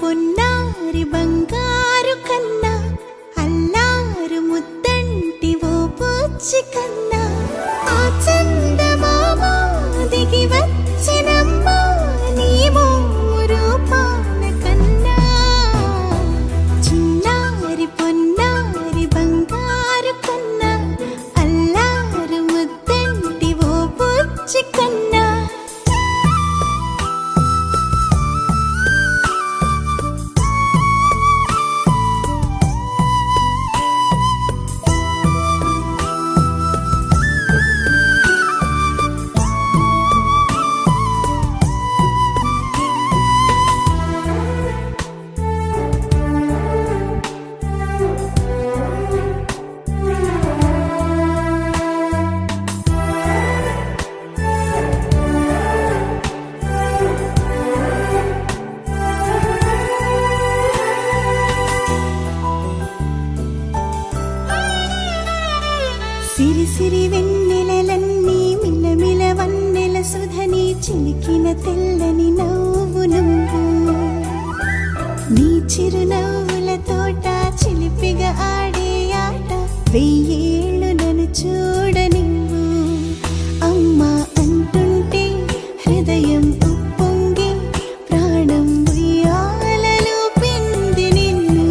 పొన్నారి బంగారు కన్నా అల్లారు ముద్దంటి ఓ పూచి కన్నా ఆ చందమామ దిగి వచ్చినమ్మ నీ రూపాల కన్నా చిన్నారి పొన్నారి బంగారు కన్నా అల్లారు ముద్దంటి ఓ పూచి కన్నా సిరి సిరి వెన్నెలలన్నీ మిలమిల వన్నెల సుధని చిలికిన తెల్లని నవ్వు నువ్వు నీ చిరునవ్వుల తోట చిలిపిగా ఆడే ఆట వెయ్యేళ్ళు నన్ను చూడ నువ్వు అమ్మా అంటుంటే హృదయం ఉప్పొంగి ప్రాణం ఉయ్యాలలో పిండి నిన్ను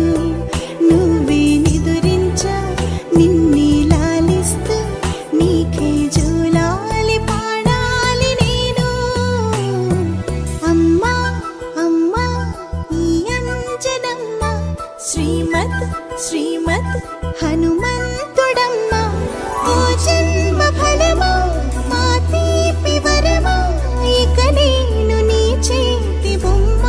నువ్వే నిదురించా నిన్నే నీకే జూలాలి పాడాలి నేను అమ్మా అమ్మా ఈ అంజనమ్మ శ్రీమత్ శ్రీమత్ హనుమంతుడమ్మ ఓ జన్మ ఫలమా మా తీపి వరమా ఇక నేను నీ చేతి బొమ్మ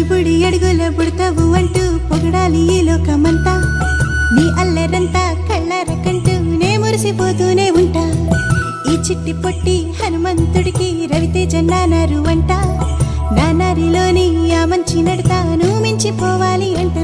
బుడి అడుగుల బుడతావు అంటూ పొగడాలి ఈ లోకమంతా నీ అల్లరంతా కళ్ళారకంటూనే మురిసిపోతూనే ఉంటా ఈ చిట్టి పొట్టి హనుమంతుడికి రవితేజ నానారు అంట నానారిలోని ఆ మంచి నడతాను మించిపోవాలి అంట